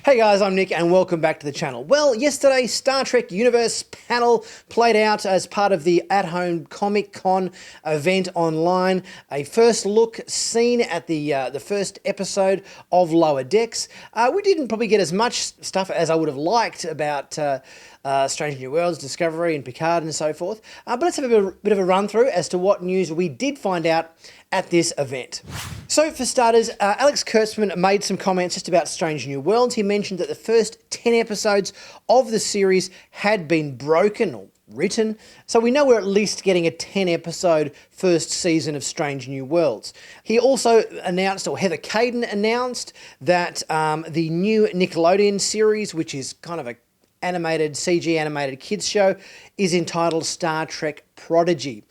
Hey guys, I'm Nick and welcome back to the channel. Well, yesterday Star Trek Universe panel played out as part of the at-home Comic-Con event online. A first look seen at the first episode of Lower Decks. We didn't probably get as much stuff as I would have liked about Strange New Worlds, Discovery and Picard and so forth. But let's have a bit of a run through as to what news we did find out at this event. So for starters, Alex Kurtzman made some comments just about Strange New Worlds. He mentioned that the first 10 episodes of the series had been broken or written, so we know we're at least getting a 10 episode first season of Strange New Worlds. He also announced, or Heather Caden announced, that the new Nickelodeon series, which is kind of a CG animated kids show, is entitled Star Trek Prodigy.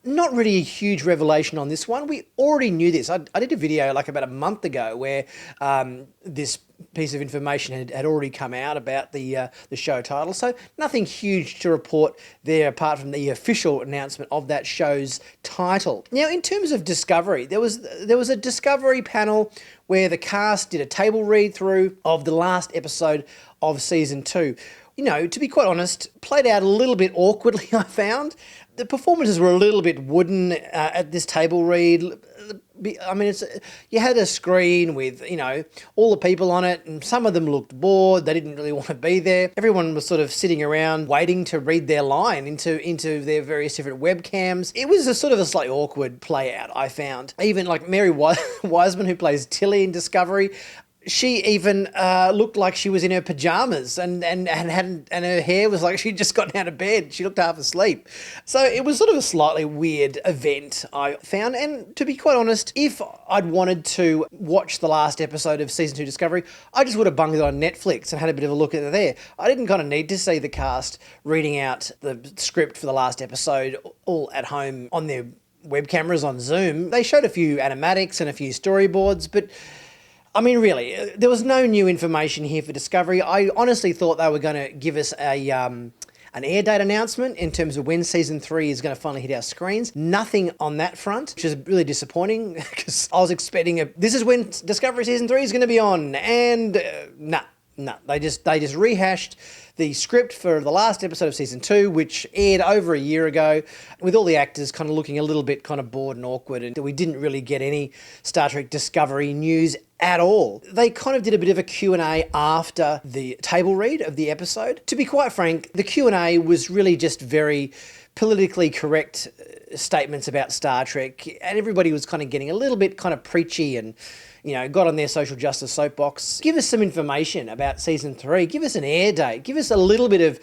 Not really a huge revelation on this one. We already knew this. I did a video like about a month ago where this piece of information had already come out about the show title, so nothing huge to report there apart from the official announcement of that show's title. Now, in terms of Discovery, there was a Discovery panel where the cast did a table read through of the last episode of season 2. You know, to be quite honest, played out a little bit awkwardly, I found. The performances were a little bit wooden at this table read. I mean, you had a screen with, you know, all the people on it, and some of them looked bored. They didn't really want to be there. Everyone was sort of sitting around waiting to read their line into their various different webcams. It was a sort of a slightly awkward play out, I found. Even like Mary Wiseman, who plays Tilly in Discovery, she even looked like she was in her pajamas and her hair was like she'd just gotten out of bed. She looked half asleep. So it was sort of a slightly weird event, I found. And to be quite honest, if I'd wanted to watch the last episode of Season 2 Discovery, I just would have bunged it on Netflix and had a bit of a look at it there. I didn't kind of need to see the cast reading out the script for the last episode all at home on their web cameras on Zoom. They showed a few animatics and a few storyboards, but I mean, really, there was no new information here for Discovery. I honestly thought they were going to give us an air date announcement in terms of when Season 3 is going to finally hit our screens. Nothing on that front, which is really disappointing because I was expecting this is when Discovery Season 3 is going to be on, and no, they just rehashed the script for the last episode of Season 2, which aired over a year ago, with all the actors kind of looking a little bit kind of bored and awkward, and we didn't really get any Star Trek Discovery news at all. They kind of did a bit of a Q&A after the table read of the episode. To be quite frank, the Q&A was really just very politically correct statements about Star Trek, and everybody was kind of getting a little bit kind of preachy and, you know, got on their social justice soapbox. Give us some information about Season 3. Give us an air date. Give us a little bit of,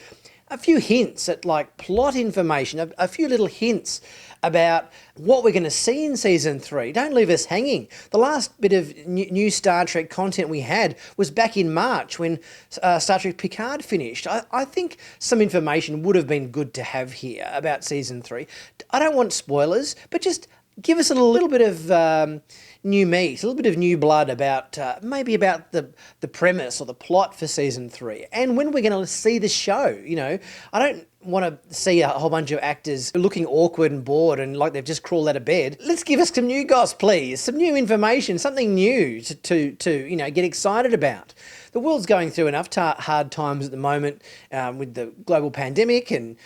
a few hints at like plot information, a few little hints about what we're going to see in Season 3. Don't leave us hanging. The last bit of new Star Trek content we had was back in March when Star Trek Picard finished. I think some information would have been good to have here about Season 3. I don't want spoilers, but just give us a little bit of new meat, a little bit of new blood about maybe about the premise or the plot for Season 3 and when we're going to see the show. You know, I don't want to see a whole bunch of actors looking awkward and bored and like they've just crawled out of bed. Let's give us some new goss, please. Some new information, something new to you know, get excited about. The world's going through enough hard times at the moment with the global pandemic and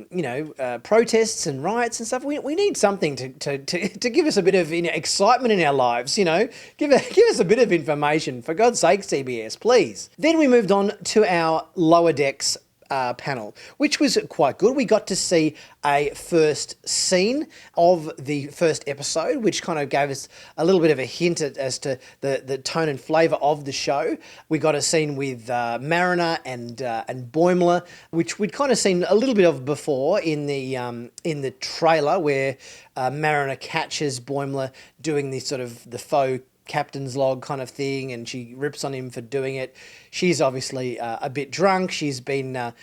you know, protests and riots and stuff. We need something to give us a bit of, you know, excitement in our lives. You know, give us a bit of information, for God's sake, CBS, please. Then we moved on to our Lower Decks panel, which was quite good. We got to see a first scene of the first episode, which kind of gave us a little bit of a hint as to the tone and flavour of the show. We got a scene with Mariner and Boimler, which we'd kind of seen a little bit of before in the trailer, where Mariner catches Boimler doing this sort of the faux captain's log kind of thing, and she rips on him for doing it. She's obviously a bit drunk. She's been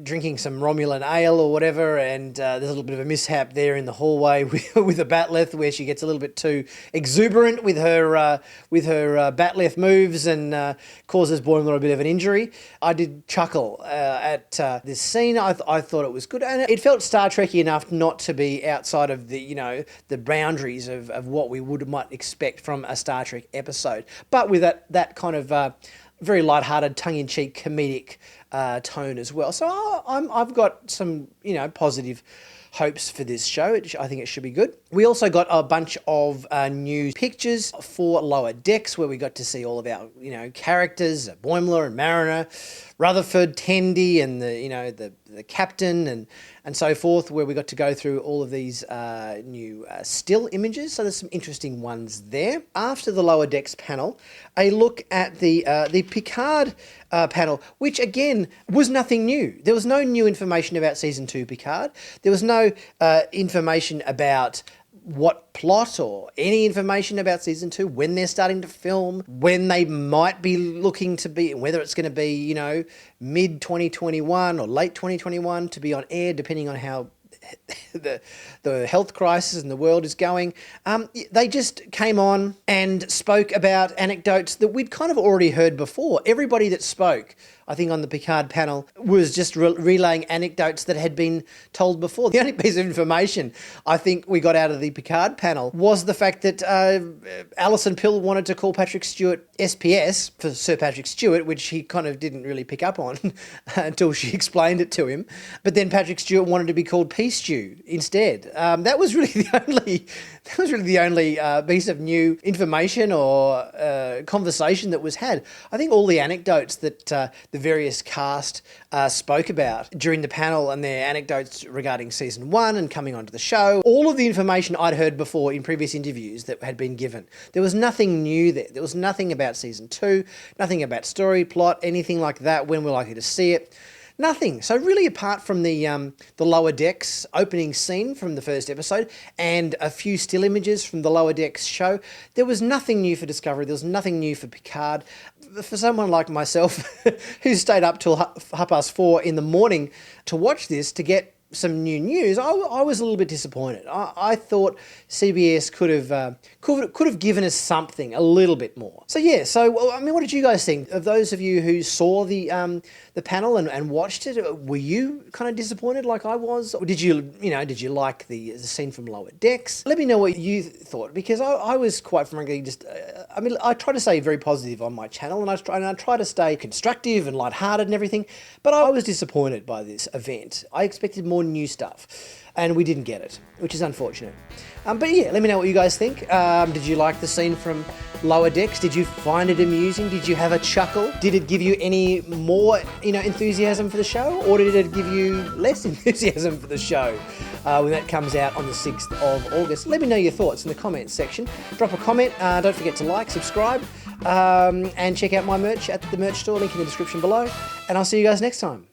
drinking some Romulan ale or whatever, and there's a little bit of a mishap there in the hallway with a batleth, where she gets a little bit too exuberant with her batleth moves and causes Boimler a bit of an injury. I did chuckle at this scene. I thought it was good, and it felt Star Trek-y enough not to be outside of the, you know, the boundaries of what we might expect from a Star Trek episode, but with that kind of very lighthearted, tongue-in-cheek, comedic tone as well. So I've got some, positive hopes for this show. I think it should be good. We also got a bunch of new pictures for Lower Decks, where we got to see all of our, characters, Boimler and Mariner, Rutherford, Tendi, and the captain and so forth, where we got to go through all of these new still images. So there's some interesting ones there. After the Lower Decks panel, a look at the Picard panel, which again was nothing new. There was no new information about Season 2 Picard. There was no information about what plot or any information about Season 2, when they're starting to film, when they might be looking to be, whether it's going to be, mid-2021 or late 2021 to be on air, depending on how the health crisis in the world is going. They just came on and spoke about anecdotes that we'd kind of already heard before. Everybody that spoke, I think, on the Picard panel was just relaying anecdotes that had been told before. The only piece of information I think we got out of the Picard panel was the fact that Alison Pill wanted to call Patrick Stewart SPS for Sir Patrick Stewart, which he kind of didn't really pick up on until she explained it to him. But then Patrick Stewart wanted to be called Pea Stew instead. That was really the only piece of new information or conversation that was had. I think all the anecdotes that the various cast spoke about during the panel, and their anecdotes regarding Season 1 and coming onto the show, all of the information I'd heard before in previous interviews that had been given. There was nothing new there. There was nothing about Season 2, nothing about story, plot, anything like that, when we're likely to see it. Nothing. So really, apart from the Lower Decks opening scene from the first episode and a few still images from the Lower Decks show, there was nothing new for Discovery. There was nothing new for Picard. For someone like myself who stayed up till 4:30 in the morning to watch this, to get some new news, I was a little bit disappointed. I thought CBS could have given us something a little bit more. So yeah, what did you guys think? Of those of you who saw the panel and watched it, were you kind of disappointed like I was? Or did you like the scene from Lower Decks? Let me know what you thought, because I was quite frankly just, I try to stay very positive on my channel, and I try to stay constructive and lighthearted and everything, but I was disappointed by this event. I expected more new stuff, and we didn't get it, which is unfortunate. But yeah, let me know what you guys think. Did you like the scene from Lower Decks? Did you find it amusing? Did you have a chuckle? Did it give you any more, enthusiasm for the show, or did it give you less enthusiasm for the show when that comes out on the 6th of August? Let me know your thoughts in the comments section. Drop a comment. Don't forget to like, subscribe, and check out my merch at the merch store, link in the description below. And I'll see you guys next time.